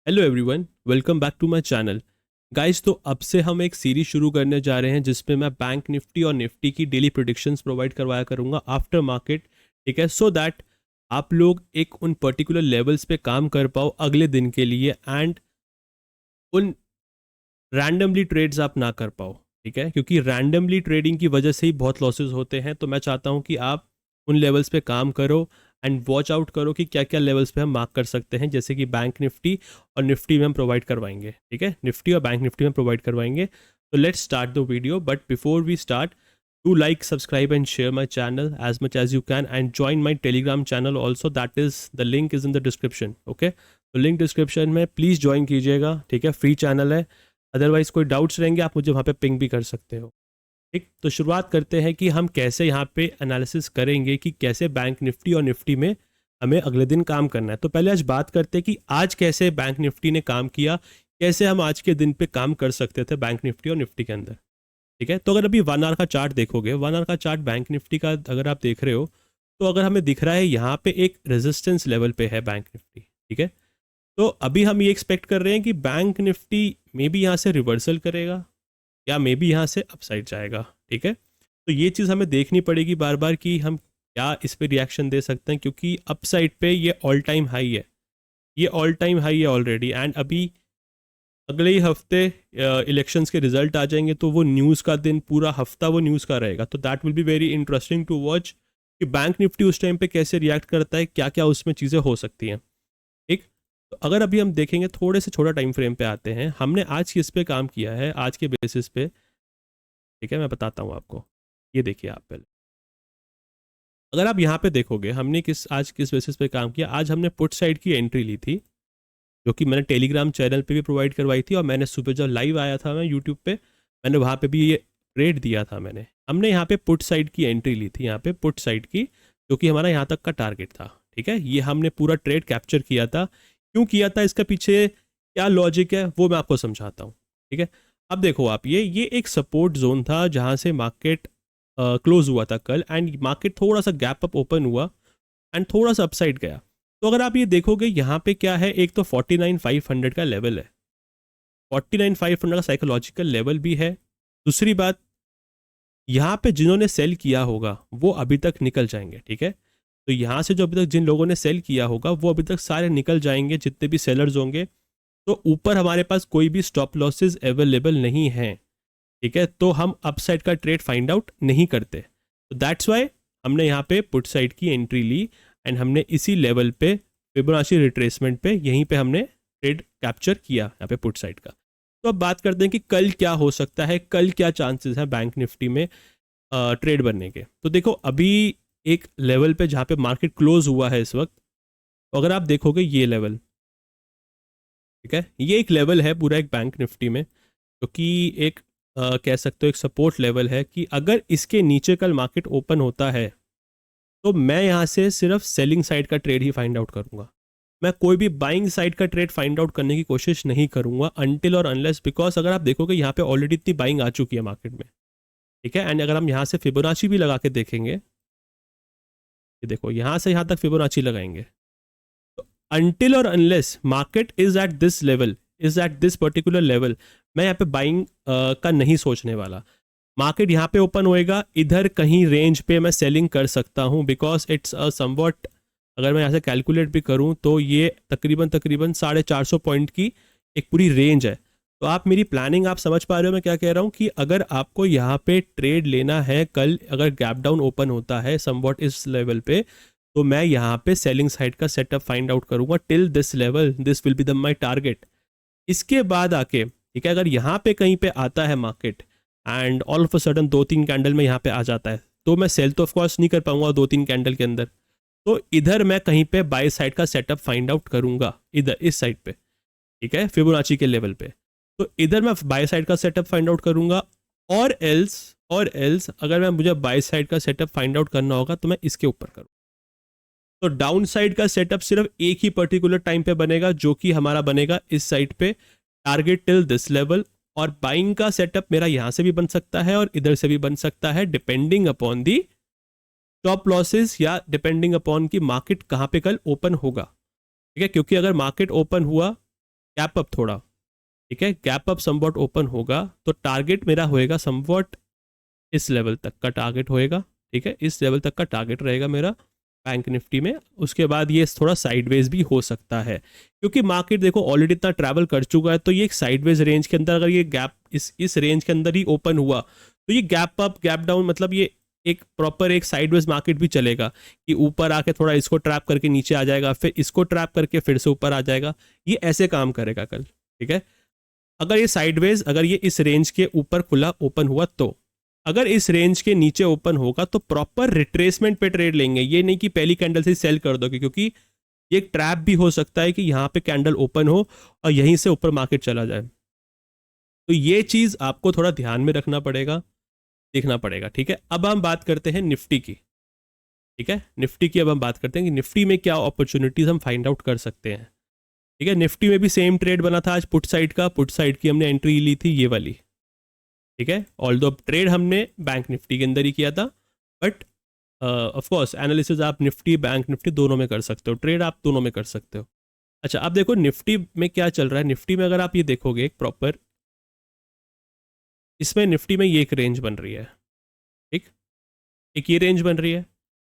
Hello everyone, welcome back to my channel. Guys, तो अब से हम एक सीरीज शुरू करने जा रहे हैं जिसमें मैं बैंक निफ्टी और निफ्टी की डेली प्रेडिक्शंस प्रोवाइड करवाया करूंगा आफ्टर मार्केट। ठीक है, सो दैट आप लोग एक उन पर्टिकुलर लेवल्स पे काम कर पाओ अगले दिन के लिए एंड उन रैंडमली ट्रेड्स आप ना कर पाओ। ठीक है, क्योंकि रैंडमली ट्रेडिंग की वजह से ही बहुत लॉसेस होते हैं। तो मैं चाहता हूँ कि आप उन लेवल्स पे काम करो एंड वॉच आउट करो कि क्या क्या लेवल्स पे हम मार्क कर सकते हैं, जैसे कि बैंक निफ्टी और निफ्टी में हम प्रोवाइड करवाएंगे। ठीक है, निफ्टी और बैंक निफ्टी में प्रोवाइड करवाएंगे। तो let's start the video, but before we start, do like, subscribe and share my channel as much as you can and join my telegram channel also, that is the link is in the description. Okay, तो link description में please join कीजिएगा। ठीक है, free channel है। Otherwise कोई doubts रहेंगे आप मुझे वहाँ पे पिंग भी कर सकते हो। ठीक, तो शुरुआत करते हैं कि हम कैसे यहाँ पे एनालिसिस करेंगे कि कैसे बैंक निफ्टी और निफ्टी में हमें अगले दिन काम करना है। तो पहले आज बात करते हैं कि आज कैसे बैंक निफ्टी ने काम किया, कैसे हम आज के दिन पे काम कर सकते थे बैंक निफ्टी और निफ्टी के अंदर। ठीक है, तो अगर अभी 1 आवर का चार्ट देखोगे, 1 आवर का चार्ट बैंक निफ्टी का अगर आप देख रहे हो, तो अगर हमें दिख रहा है यहाँ पे एक रेजिस्टेंस लेवल पे है बैंक निफ्टी। ठीक है, तो अभी हम ये एक्सपेक्ट कर रहे हैं कि बैंक निफ्टी मे बी यहाँ से रिवर्सल करेगा या मे बी यहाँ से अपसाइड जाएगा। ठीक है, तो ये चीज़ हमें देखनी पड़ेगी बार बार कि हम क्या इस पे रिएक्शन दे सकते हैं, क्योंकि अपसाइड पे ये ऑल टाइम हाई है, ये ऑल टाइम हाई है ऑलरेडी। एंड अभी अगले ही हफ्ते इलेक्शंस के रिजल्ट आ जाएंगे, तो वो न्यूज़ का दिन, पूरा हफ्ता वो न्यूज़ का रहेगा। तो that will be very interesting to watch कि बैंक निफ्टी उस टाइम पे कैसे रिएक्ट करता है, क्या क्या उसमें चीज़ें हो सकती हैं। ठीक, तो अगर अभी हम देखेंगे, थोड़े से छोटा टाइम फ्रेम पे आते हैं, हमने आज किस पे काम किया है, आज के बेसिस पे। ठीक है, मैं बताता हूँ आपको। ये देखिए आप पहले, अगर आप यहाँ पे देखोगे हमने आज किस बेसिस पे काम किया। आज हमने पुट साइड की एंट्री ली थी, जो कि मैंने टेलीग्राम चैनल पे भी प्रोवाइड करवाई थी, और मैंने सुबह जब लाइव आया था मैं यूट्यूब पे, मैंने वहाँ पे भी ये ट्रेड दिया था। हमने यहाँ पे पुट साइड की एंट्री ली थी, यहाँ पे पुट साइड की, जो कि हमारा यहाँ तक का टारगेट था। ठीक है, ये हमने पूरा ट्रेड कैप्चर किया था। क्यों किया था, इसका पीछे क्या लॉजिक है वो मैं आपको समझाता हूँ। ठीक है, अब देखो आप, ये एक सपोर्ट जोन था जहाँ से मार्केट क्लोज हुआ था कल, एंड मार्केट थोड़ा सा गैप अप ओपन हुआ एंड थोड़ा सा अपसाइड गया। तो अगर आप ये देखोगे यहाँ पे क्या है, एक तो 49,500 का लेवल है, 49,500 का साइकोलॉजिकल लेवल भी है। दूसरी बात, यहाँ पे जिन्होंने सेल किया होगा वो अभी तक निकल जाएंगे। ठीक है, तो यहाँ से जो अभी तक जिन लोगों ने सेल किया होगा वो अभी तक सारे निकल जाएंगे, जितने भी सेलर्स होंगे। तो ऊपर हमारे पास कोई भी स्टॉप लॉसेस अवेलेबल नहीं है। ठीक है, तो हम अपसाइड का ट्रेड फाइंड आउट नहीं करते। तो दैट्स वाई हमने यहाँ पे पुट साइड की एंट्री ली एंड हमने इसी लेवल पे फिबोनाची रिट्रेसमेंट पे यहीं पे हमने ट्रेड कैप्चर किया यहाँ पे पुट साइड का। तो अब बात करते हैं कि कल क्या हो सकता है, कल क्या चांसेस हैं बैंक निफ्टी में ट्रेड बनने के। तो देखो, अभी एक लेवल पे जहाँ पे मार्केट क्लोज हुआ है इस वक्त, तो अगर आप देखोगे ये लेवल, ठीक है, ये एक लेवल है पूरा एक बैंक निफ्टी में, जो कि एक कह सकते हो एक सपोर्ट लेवल है कि अगर इसके नीचे कल मार्केट ओपन होता है तो मैं यहाँ से सिर्फ सेलिंग साइड का ट्रेड ही फाइंड आउट करूँगा। मैं कोई भी बाइंग साइड का ट्रेड फाइंड आउट करने की कोशिश नहीं करूँगा अनटिल और अनलेस, बिकॉज अगर आप देखोगे यहाँ पे ऑलरेडी इतनी बाइंग आ चुकी है मार्केट में। ठीक है, एंड अगर हम यहाँ से फिबोनाची भी लगा के देखेंगे, ये देखो यहाँ से यहाँ तक फिबोनाची लगाएंगे, तो अनटिल और unless market is at this level, is at this particular level, मैं यहाँ पे बाइंग का नहीं सोचने वाला। मार्केट यहाँ पे ओपन होएगा, इधर कहीं रेंज पे मैं सेलिंग कर सकता हूँ, बिकॉज इट्स अ समवॉट, अगर मैं यहाँ से कैलकुलेट भी करूँ तो ये तकरीबन तकरीबन 450 पॉइंट की एक पूरी रेंज है। तो आप मेरी प्लानिंग आप समझ पा रहे हो मैं क्या कह रहा हूँ, कि अगर आपको यहाँ पे ट्रेड लेना है कल, अगर गैप डाउन ओपन होता है समवॉट इस लेवल पे, तो मैं यहाँ पे सेलिंग साइड का सेटअप फाइंड आउट करूँगा till this level, this will be the my target. इसके बाद आके, ठीक है, अगर यहाँ पे कहीं पे आता है market and all of a sudden 2-3 candle में यहाँ पे आ जाता है, तो मैं सेल तो ऑफकोर्स नहीं कर पाऊंगा 2-3 कैंडल के अंदर। तो इधर मैं कहीं पे बाय साइड का सेटअप फाइंड आउट करूंगा, इधर इस साइड पे। ठीक है, फिबोनाची के लेवल पे, तो इधर मैं बाय साइड का सेटअप फाइंड आउट करूंगा। और एल्स अगर मैं मुझे बाय साइड का सेटअप फाइंड आउट करना होगा तो मैं इसके ऊपर करूँ। तो डाउन साइड का सेटअप सिर्फ एक ही पर्टिकुलर टाइम पे बनेगा, जो कि हमारा बनेगा इस साइड पे, टारगेट टिल दिस लेवल। और बाइंग का सेटअप मेरा यहां से भी बन सकता है और इधर से भी बन सकता है, depending upon the stop losses या डिपेंडिंग अपॉन की मार्केट कहां पे कल ओपन होगा। ठीक है, क्योंकि अगर मार्केट ओपन हुआ गैप अप थोड़ा, ठीक है, गैप अप समवॉट ओपन होगा तो टारगेट मेरा होएगा समवॉट इस लेवल तक का टारगेट होएगा, ठीक है, इस लेवल तक का टारगेट रहेगा मेरा बैंक निफ्टी में। उसके बाद ये थोड़ा साइडवेज भी हो सकता है क्योंकि मार्केट देखो ऑलरेडी इतना ट्रैवल कर चुका है, तो ये एक साइडवेज रेंज के अंदर अगर ये गैप इस रेंज के अंदर ही ओपन हुआ तो ये गैप अप गैप डाउन, मतलब ये एक प्रॉपर एक साइडवेज मार्केट भी चलेगा कि ऊपर आके थोड़ा इसको ट्रैप करके नीचे आ जाएगा, फिर इसको ट्रैप करके फिर से ऊपर आ जाएगा, ये ऐसे काम करेगा कल, ठीक है। अगर ये साइडवेज, अगर ये इस रेंज के ऊपर खुला ओपन हुआ तो, अगर इस रेंज के नीचे ओपन होगा तो प्रॉपर रिट्रेसमेंट पे ट्रेड लेंगे, ये नहीं कि पहली कैंडल से सेल कर दोगे, क्योंकि ये एक ट्रैप भी हो सकता है कि यहाँ पे कैंडल ओपन हो और यहीं से ऊपर मार्केट चला जाए। तो ये चीज़ आपको थोड़ा ध्यान में रखना पड़ेगा, देखना पड़ेगा, ठीक है। अब हम बात करते हैं निफ्टी की, ठीक है, निफ्टी की अब हम बात करते हैं कि निफ्टी में क्या अपॉर्चुनिटीज हम फाइंड आउट कर सकते हैं, ठीक है। निफ्टी में भी सेम ट्रेड बना था आज पुट साइड का, पुट साइड की हमने एंट्री ली थी ये वाली, ठीक है। ऑल्दो ट्रेड हमने बैंक निफ्टी के अंदर ही किया था, बट ऑफ कोर्स एनालिसिस आप निफ्टी बैंक निफ्टी दोनों में कर सकते हो, ट्रेड आप दोनों में कर सकते हो। अच्छा, अब देखो निफ्टी में क्या चल रहा है। निफ्टी में अगर आप ये देखोगे एक प्रॉपर, इसमें निफ्टी में ये एक रेंज बन रही है, ठीक, एक ये रेंज बन रही है।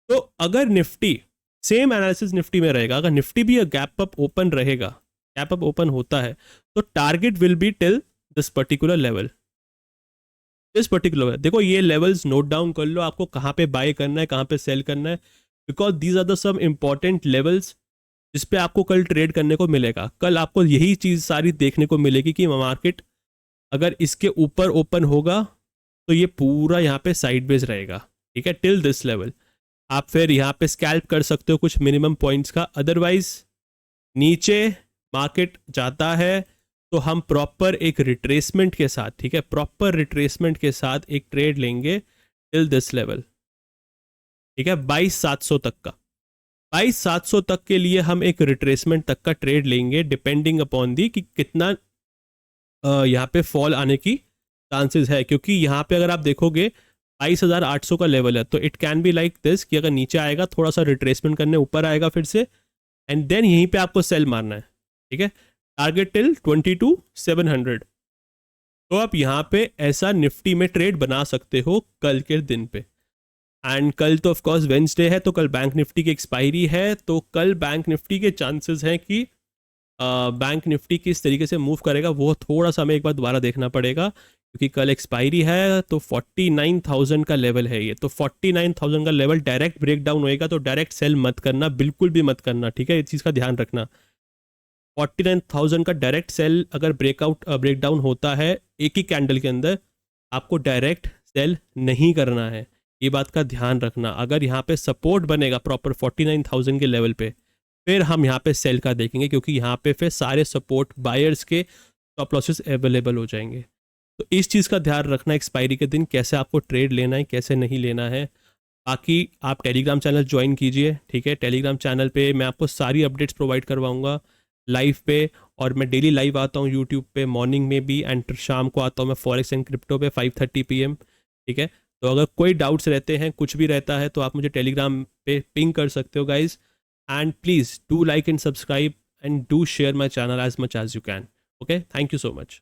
तो अगर निफ्टी सेम एनालिसिस निफ्टी में रहेगा, अगर निफ्टी भी गैप अप ओपन रहेगा, गैप अप ओपन होता है तो target will be till this particular level, इस पर्टिकुलर, देखो ये लेवल्स नोट डाउन कर लो, आपको कहाँ पे बाय करना है कहाँ पे सेल करना है, because these are the some important levels जिस पे आपको कल ट्रेड करने को मिलेगा। कल आपको यही चीज़ सारी देखने को मिलेगी कि मार्केट अगर इसके ऊपर ओपन होगा तो ये पूरा यहाँ पे साइडवेज रहेगा, ठीक है, टिल दिस लेवल। आप फिर यहाँ पे स्कैल्प कर सकते हो कुछ मिनिमम पॉइंट्स का, अदरवाइज नीचे मार्केट जाता है तो हम प्रॉपर एक रिट्रेसमेंट के साथ, ठीक है, प्रॉपर रिट्रेसमेंट के साथ एक ट्रेड लेंगे टिल दिस लेवल, ठीक है, 22,700 तक का, 22,700 तक के लिए हम एक रिट्रेसमेंट तक का ट्रेड लेंगे, डिपेंडिंग अपॉन दी कि कितना यहाँ पे फॉल आने की चांसेस है। क्योंकि यहाँ पे अगर आप देखोगे 22,800 का लेवल है, तो it can be like this कि अगर नीचे आएगा थोड़ा सा रिट्रेसमेंट करने ऊपर आएगा फिर से, एंड देन यहीं पे आपको सेल मारना है, ठीक है, टारगेट टिल 22,700। तो आप यहाँ पे ऐसा निफ्टी में ट्रेड बना सकते हो कल के दिन पे। एंड कल तो ऑफ कोर्स वेंसडे है, तो कल बैंक निफ्टी की एक्सपायरी है, तो कल बैंक निफ्टी के चांसेस हैं कि बैंक निफ्टी किस तरीके से मूव करेगा वो थोड़ा सा हमें एक बार दोबारा देखना पड़ेगा, क्योंकि कल एक्सपायरी है। तो 49,000 का लेवल है ये, तो 49,000 का लेवल डायरेक्ट ब्रेक डाउन होएगा, तो डायरेक्ट सेल मत करना, बिल्कुल भी मत करना, ठीक है, इस चीज़ का ध्यान रखना। 49,000 का डायरेक्ट सेल अगर ब्रेक डाउन होता है एक ही कैंडल के अंदर, आपको डायरेक्ट सेल नहीं करना है, ये बात का ध्यान रखना। अगर यहाँ पे सपोर्ट बनेगा प्रॉपर 49,000 के लेवल पे, फिर हम यहाँ पे सेल का देखेंगे, क्योंकि यहाँ पे फिर सारे सपोर्ट बायर्स के स्टॉप लॉसेस अवेलेबल हो जाएंगे। तो इस चीज़ का ध्यान रखना एक्सपायरी के दिन कैसे आपको ट्रेड लेना है कैसे नहीं लेना है। बाकी आप टेलीग्राम चैनल ज्वाइन कीजिए, ठीक है, टेलीग्राम चैनल पे मैं आपको सारी अपडेट्स प्रोवाइड करवाऊंगा लाइव पे, और मैं डेली लाइव आता हूँ यूट्यूब पे, मॉर्निंग में भी एंड शाम को आता हूँ मैं फॉरेक्स एंड क्रिप्टो पे 5:30 PM, ठीक है। तो अगर कोई डाउट्स रहते हैं कुछ भी रहता है तो आप मुझे टेलीग्राम पे पिंग कर सकते हो guys, and please do like and subscribe and do share my channel as much as you can. Okay, thank you so much.